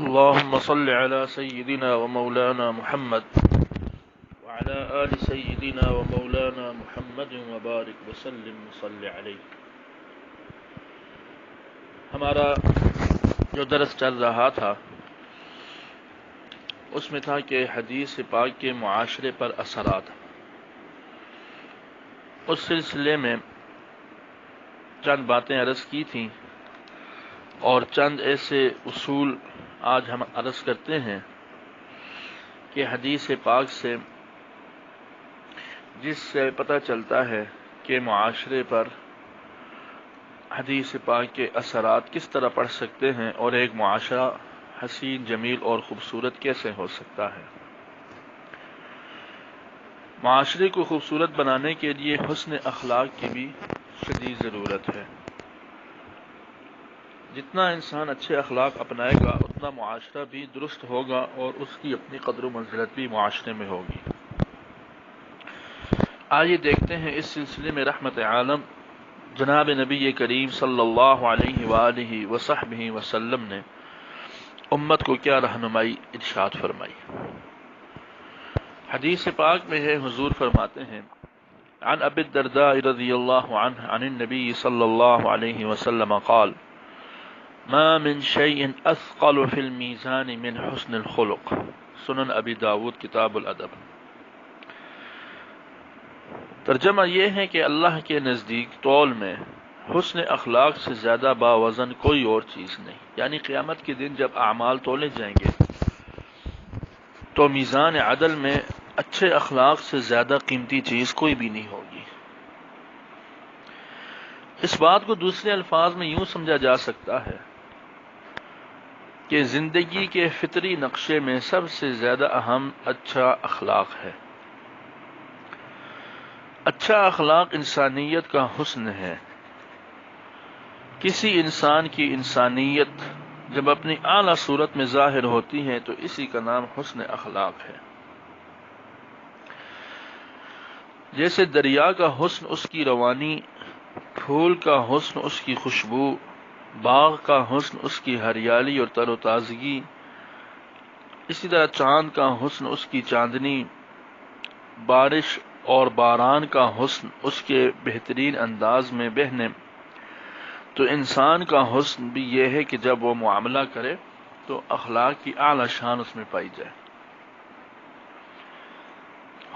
اللهم صل على سيدنا ومولانا محمد وعلى آل سيدنا ومولانا محمد وبارك وسلم وصل علیہ۔ ہمارا جو درس چل رہا تھا اس میں تھا کہ حدیث پاک کے معاشرے پر اثرات، اس سلسلے میں چند باتیں عرض کی تھیں اور چند ایسے اصول آج ہم عرض کرتے ہیں کہ حدیث پاک سے جس سے پتہ چلتا ہے کہ معاشرے پر حدیث پاک کے اثرات کس طرح پڑ سکتے ہیں اور ایک معاشرہ حسین، جمیل اور خوبصورت کیسے ہو سکتا ہے۔ معاشرے کو خوبصورت بنانے کے لیے حسن اخلاق کی بھی شدید ضرورت ہے۔ جتنا انسان اچھے اخلاق اپنائے گا اتنا معاشرہ بھی درست ہوگا اور اس کی اپنی قدر و منزلت بھی معاشرے میں ہوگی۔ آئیے دیکھتے ہیں اس سلسلے میں رحمت عالم جناب نبی کریم صلی اللہ علیہ وآلہ وصحبہ وسلم نے امت کو کیا رہنمائی ارشاد فرمائی۔ حدیث پاک میں ہے، حضور فرماتے ہیں عن ابی الدرداء رضی اللہ عنہ عن النبی صلی اللہ علیہ وسلم قال ما من شيء اثقل في الميزان من حسن الخلق، سنن ابی داود کتاب الادب۔ ترجمہ یہ ہے کہ اللہ کے نزدیک تول میں حسن اخلاق سے زیادہ باوزن کوئی اور چیز نہیں، یعنی قیامت کے دن جب اعمال تولے جائیں گے تو میزان عدل میں اچھے اخلاق سے زیادہ قیمتی چیز کوئی بھی نہیں ہوگی۔ اس بات کو دوسرے الفاظ میں یوں سمجھا جا سکتا ہے کہ زندگی کے فطری نقشے میں سب سے زیادہ اہم اچھا اخلاق ہے۔ اچھا اخلاق انسانیت کا حسن ہے۔ کسی انسان کی انسانیت جب اپنی اعلیٰ صورت میں ظاہر ہوتی ہے تو اسی کا نام حسن اخلاق ہے۔ جیسے دریا کا حسن اس کی روانی، پھول کا حسن اس کی خوشبو، باغ کا حسن اس کی ہریالی اور تر و تازگی، اسی طرح چاند کا حسن اس کی چاندنی، بارش اور باران کا حسن اس کے بہترین انداز میں بہنے، تو انسان کا حسن بھی یہ ہے کہ جب وہ معاملہ کرے تو اخلاق کی اعلیٰ شان اس میں پائی جائے۔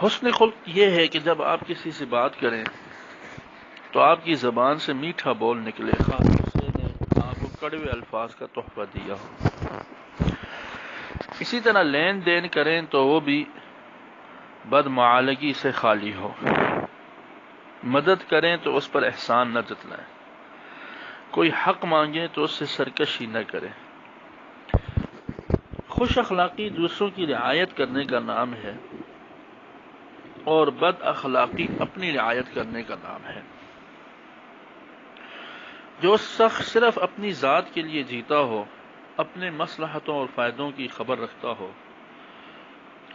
حسن خلق یہ ہے کہ جب آپ کسی سے بات کریں تو آپ کی زبان سے میٹھا بول نکلے، خواہ دوسرے نے آپ کو کڑوے الفاظ کا تحفہ دیا ہو۔ اسی طرح لین دین کریں تو وہ بھی بدمعالگی سے خالی ہو۔ مدد کریں تو اس پر احسان نہ جتلائیں، کوئی حق مانگے تو اس سے سرکشی نہ کریں۔ خوش اخلاقی دوسروں کی رعایت کرنے کا نام ہے اور بد اخلاقی اپنی رعایت کرنے کا نام ہے۔ جو شخص صرف اپنی ذات کے لیے جیتا ہو، اپنے مصلحتوں اور فائدوں کی خبر رکھتا ہو،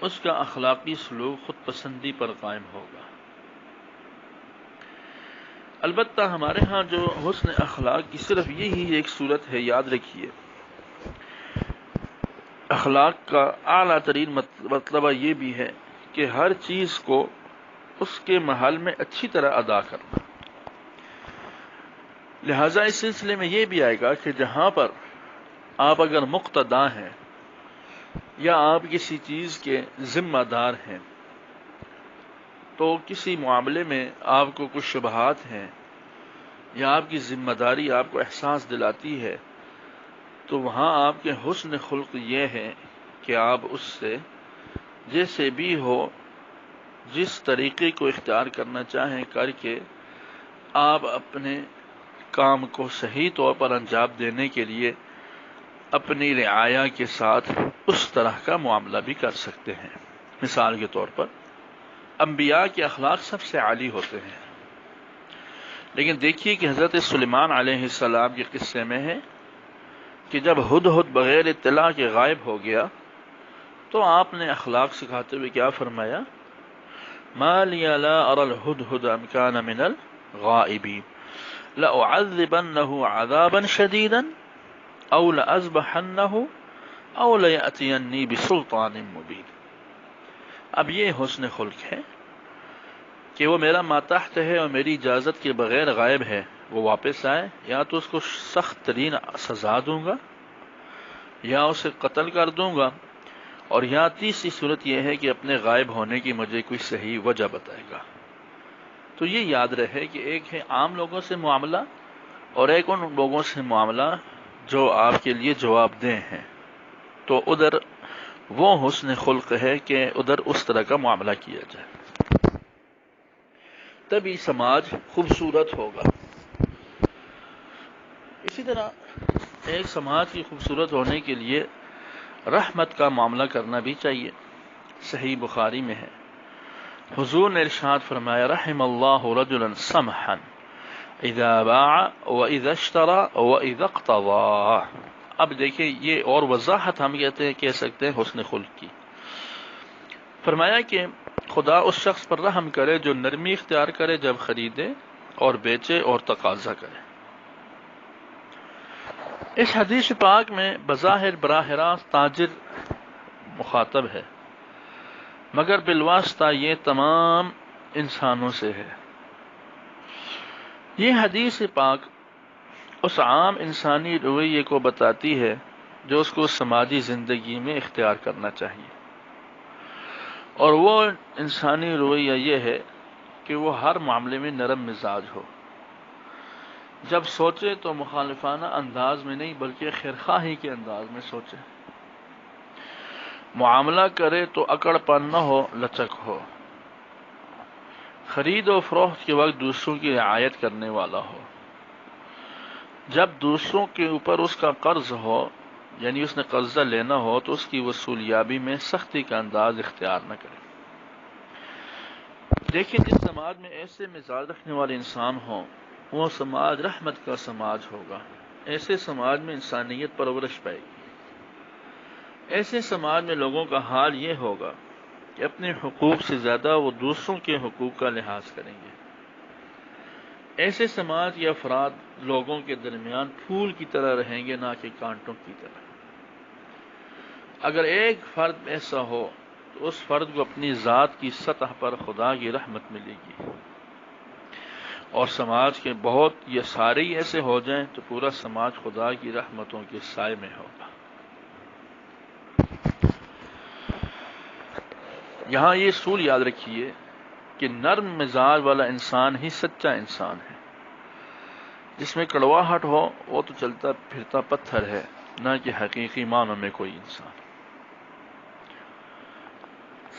اس کا اخلاقی سلوک خود پسندی پر قائم ہوگا۔ البتہ ہمارے ہاں جو حسن اخلاق کی صرف یہی ایک صورت ہے، یاد رکھیے اخلاق کا اعلیٰ ترین مطلب یہ بھی ہے کہ ہر چیز کو اس کے محل میں اچھی طرح ادا کرنا۔ لہٰذا اس سلسلے میں یہ بھی آئے گا کہ جہاں پر آپ اگر مقتدا ہیں یا آپ کسی چیز کے ذمہ دار ہیں تو کسی معاملے میں آپ کو کچھ شبہات ہیں یا آپ کی ذمہ داری آپ کو احساس دلاتی ہے تو وہاں آپ کے حسن خلق یہ ہے کہ آپ اس سے جیسے بھی ہو، جس طریقے کو اختیار کرنا چاہیں کر کے آپ اپنے کام کو صحیح طور پر انجام دینے کے لیے اپنی رعایا کے ساتھ اس طرح کا معاملہ بھی کر سکتے ہیں۔ مثال کے طور پر انبیاء کے اخلاق سب سے عالی ہوتے ہیں، لیکن دیکھیے کہ حضرت سلیمان علیہ السلام کے قصے میں ہے کہ جب ہدہد بغیر اطلاع کے غائب ہو گیا تو آپ نے اخلاق سکھاتے ہوئے کیا فرمایا؟ ما لی لا اری الہدہد ام کان من الغائبین لأعذبنہ عذابا شدیدا او لأذبحنہ او لیأتینی بسلطان مبین. اب یہ حسن خلق ہے کہ وہ میرا ماتحت ہے اور میری اجازت کے بغیر غائب ہے، وہ واپس آئے، یا تو اس کو سخت ترین سزا دوں گا یا اسے قتل کر دوں گا، اور یا تیسری صورت یہ ہے کہ اپنے غائب ہونے کی مجھے کوئی صحیح وجہ بتائے گا. تو یہ یاد رہے کہ ایک ہے عام لوگوں سے معاملہ اور ایک ان لوگوں سے معاملہ جو آپ کے لیے جواب دہ ہیں. تو ادھر وہ حسن خلق ہے کہ ادھر اس طرح کا معاملہ کیا جائے، تبھی سماج خوبصورت ہوگا. اسی طرح ایک سماج کی خوبصورت ہونے کے لیے رحمت کا معاملہ کرنا بھی چاہیے. صحیح بخاری میں ہے، حضور نے ارشاد فرمایا، رحم اللہ رجلا سمحا اذا باع واذا اشترى واذا اقتضى. اب دیکھیں یہ اور وضاحت ہم کہہ سکتے ہیں حسن خلق کی. فرمایا کہ خدا اس شخص پر رحم کرے جو نرمی اختیار کرے جب خریدے اور بیچے اور تقاضا کرے. اس حدیث پاک میں بظاہر براہ راست تاجر مخاطب ہے، مگر بالواسطہ یہ تمام انسانوں سے ہے. یہ حدیث پاک اس عام انسانی رویے کو بتاتی ہے جو اس کو سماجی زندگی میں اختیار کرنا چاہیے، اور وہ انسانی رویہ یہ ہے کہ وہ ہر معاملے میں نرم مزاج ہو. جب سوچے تو مخالفانہ انداز میں نہیں بلکہ خیرخواہی کے انداز میں سوچے. معاملہ کرے تو اکڑ پن نہ ہو، لچک ہو. خرید و فروخت کے وقت دوسروں کی رعایت کرنے والا ہو. جب دوسروں کے اوپر اس کا قرض ہو، یعنی اس نے قرضہ لینا ہو، تو اس کی وصولیابی میں سختی کا انداز اختیار نہ کرے. دیکھیں جس سماج میں ایسے مزاج رکھنے والے انسان ہوں وہ سماج رحمت کا سماج ہوگا. ایسے سماج میں انسانیت پرورش پائے گی. ایسے سماج میں لوگوں کا حال یہ ہوگا کہ اپنے حقوق سے زیادہ وہ دوسروں کے حقوق کا لحاظ کریں گے. ایسے سماج کے افراد لوگوں کے درمیان پھول کی طرح رہیں گے، نہ کہ کانٹوں کی طرح. اگر ایک فرد ایسا ہو تو اس فرد کو اپنی ذات کی سطح پر خدا کی رحمت ملے گی، اور سماج کے بہت یا سارے ہی ایسے ہو جائیں تو پورا سماج خدا کی رحمتوں کے سائے میں ہوگا. یہاں یہ اصول یاد رکھیے کہ نرم مزاج والا انسان ہی سچا انسان ہے. جس میں کڑواہٹ ہو وہ تو چلتا پھرتا پتھر ہے، نہ کہ حقیقی معنوں میں کوئی انسان.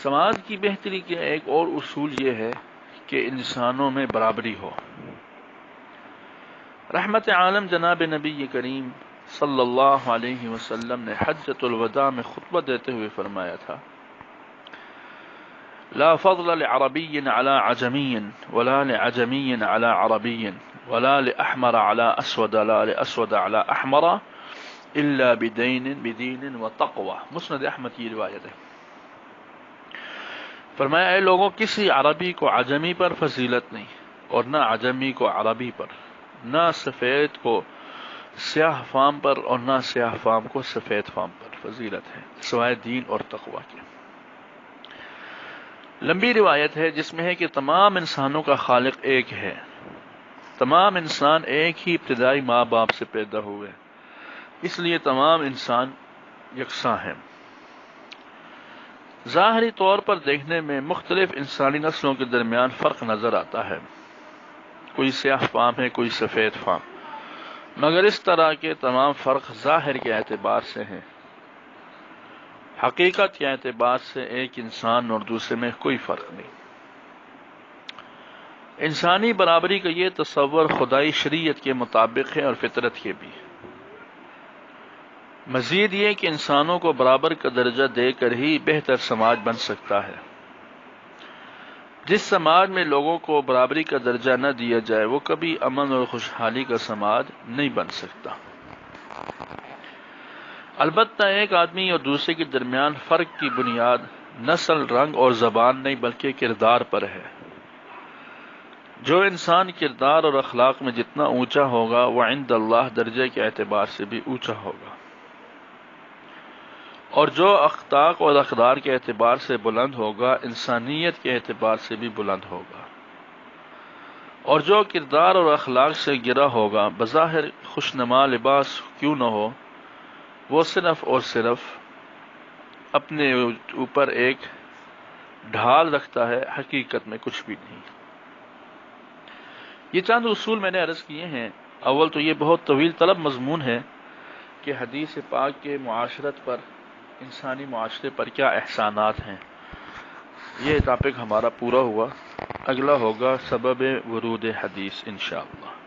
سماج کی بہتری کے ایک اور اصول یہ ہے کہ انسانوں میں برابری ہو. رحمت عالم جناب نبی کریم صلی اللہ علیہ وسلم نے حجۃ الوداع میں خطبہ دیتے ہوئے فرمایا تھا، لا فضل لعربی علی عجمی ولا لعجمی علی عربی ولا لأحمر على أسود لا لأسود على أحمر إلا بدين وتقوى. مسند احمد کی روایت ہے. فرمایا اے لوگوں، کسی عربی کو عجمی پر فضیلت نہیں، اور نہ عجمی کو عربی پر، نہ سفید کو سیاہ فام پر، اور نہ سیاہ فام کو سفید فام پر فضیلت ہے، سوائے دین اور تقوی کے. لمبی روایت ہے جس میں ہے کہ تمام انسانوں کا خالق ایک ہے. تمام انسان ایک ہی ابتدائی ماں باپ سے پیدا ہوئے، اس لیے تمام انسان یکساں ہیں. ظاہری طور پر دیکھنے میں مختلف انسانی نسلوں کے درمیان فرق نظر آتا ہے، کوئی سیاہ فام ہے، کوئی سفید فام، مگر اس طرح کے تمام فرق ظاہر کے اعتبار سے ہیں. حقیقت کے اعتبار سے ایک انسان اور دوسرے میں کوئی فرق نہیں. انسانی برابری کا یہ تصور خدائی شریعت کے مطابق ہے اور فطرت کے بھی. مزید یہ کہ انسانوں کو برابر کا درجہ دے کر ہی بہتر سماج بن سکتا ہے. جس سماج میں لوگوں کو برابری کا درجہ نہ دیا جائے وہ کبھی امن اور خوشحالی کا سماج نہیں بن سکتا. البتہ ایک آدمی اور دوسرے کے درمیان فرق کی بنیاد نسل، رنگ اور زبان نہیں بلکہ کردار پر ہے. جو انسان کردار اور اخلاق میں جتنا اونچا ہوگا وہ عند اللہ درجے کے اعتبار سے بھی اونچا ہوگا. اور جو اخلاق اور اقدار کے اعتبار سے بلند ہوگا انسانیت کے اعتبار سے بھی بلند ہوگا، اور جو کردار اور اخلاق سے گرا ہوگا بظاہر خوشنما لباس کیوں نہ ہو، وہ صرف اور صرف اپنے اوپر ایک ڈھال رکھتا ہے، حقیقت میں کچھ بھی نہیں۔ یہ چند اصول میں نے عرض کیے ہیں۔ اول تو یہ بہت طویل طلب مضمون ہے کہ حدیث پاک کے معاشرت پر، انسانی معاشرے پر کیا احسانات ہیں۔ یہ ٹاپک ہمارا پورا ہوا، اگلا ہوگا سبب ورود حدیث انشاءاللہ۔